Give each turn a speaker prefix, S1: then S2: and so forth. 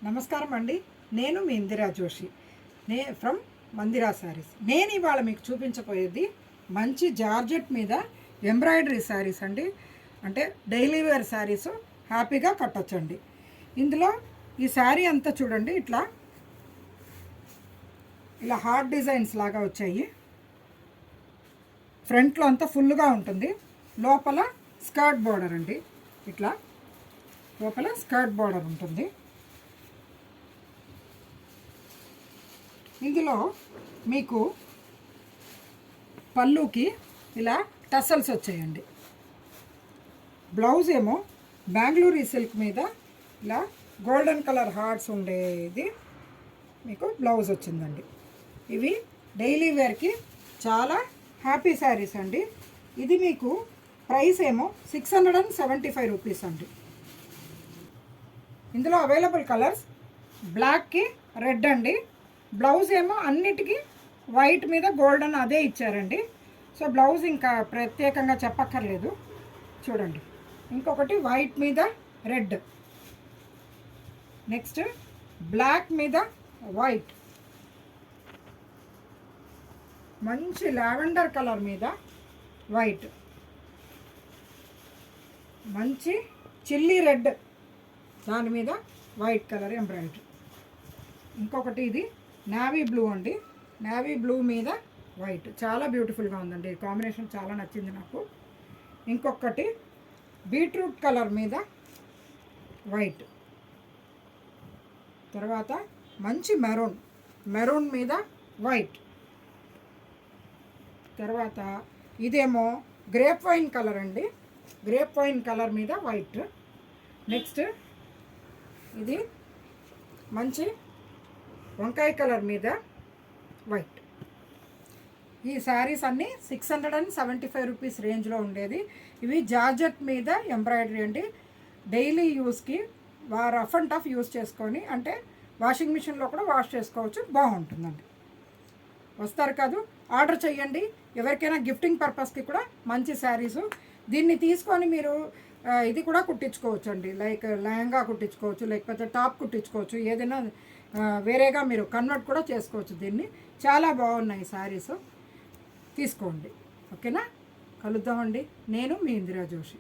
S1: నమస్కారం అండి. నేను మీ ఇందిరా జోషి ఫ్రమ్ మందిరా శారీస్. నేను ఇవాళ మీకు చూపించబోయేది మంచి జార్జెట్ మీద ఎంబ్రాయిడరీ శారీస్ అండి. అంటే డైలీ వేర్ శారీస్ హ్యాపీగా కట్టొచ్చండి. ఇందులో ఈ శారీ అంతా చూడండి, ఇలా హార్ట్ డిజైన్స్ లాగా వచ్చాయి. ఫ్రంట్లో అంతా ఫుల్గా ఉంటుంది. లోపల స్కర్ట్ బోర్డర్ అండి. ఇట్లా లోపల స్కర్ట్ బోర్డర్ ఉంటుంది. ఇందులో మీకు పళ్ళుకి ఇలా టసల్స్ వచ్చాయండి. బ్లౌజ్ ఏమో బెంగళూరు సిల్క్ మీద ఇలా గోల్డెన్ కలర్ హార్ట్స్ ఉండేది మీకు బ్లౌజ్ వచ్చిందండి. ఇవి డైలీ వేర్కి చాలా హ్యాపీ శారీస్ అండి. ఇది మీకు ప్రైస్ ఏమో 675 రూపీస్ అండి. ఇందులో అవైలబుల్ కలర్స్ బ్లాక్కి రెడ్ అండి. బ్లౌజ్ ఏమో అన్నిటికీ వైట్ మీద గోల్డెన్ అదే ఇచ్చారండి. సో బ్లౌజ్ ఇంకా ప్రత్యేకంగా చెప్పక్కర్లేదు. చూడండి, ఇంకొకటి వైట్ మీద రెడ్, నెక్స్ట్ బ్లాక్ మీద వైట్, మంచి లావెండర్ కలర్ మీద వైట్, మంచి చిల్లీ రెడ్ దాని మీద వైట్ కలర్ ఎంబ్రాయిడరీ. ఇంకొకటి ఇది నేవీ బ్లూ అండి. నేవీ బ్లూ మీద వైట్ చాలా బ్యూటిఫుల్గా ఉందండి. కాంబినేషన్ చాలా నచ్చింది నాకు. ఇంకొకటి బీట్రూట్ కలర్ మీద వైట్, తర్వాత మంచి మెరూన్ మీద వైట్, తర్వాత ఇదేమో గ్రేప్ వైన్ కలర్ అండి. గ్రేప్ వైన్ కలర్ మీద వైట్. నెక్స్ట్ ఇది మంచి వంకాయ కలర్ మీద వైట్. ఈ శారీస్ అన్నీ 675 రూపీస్ రేంజ్లో ఉండేది. ఇవి జార్జెట్ మీద ఎంబ్రాయిడరీ అండి. డైలీ యూస్కి రఫ్ అండ్ టఫ్ యూస్ చేసుకొని, అంటే వాషింగ్ మిషన్లో కూడా వాష్ చేసుకోవచ్చు. బాగుంటుందండి. వస్తారు కాదు, ఆర్డర్ చేయండి. ఎవరికైనా గిఫ్టింగ్ పర్పస్కి కూడా మంచి శారీసు. దీన్ని తీసుకొని మీరు ఇది కూడా కుట్టించుకోవచ్చు అండి. లైక్ లెహంగా కుట్టించుకోవచ్చు, లేకపోతే టాప్ కుట్టించుకోవచ్చు. ఏదైనా వేరేగా మీరు కన్వర్ట్ కూడా చేసుకోవచ్చు దీన్ని. చాలా బాగున్నాయి శారీస్, తీసుకోండి. ఓకేనా? కలుద్దామండి. నేను మీ ఇందిరా జోషి.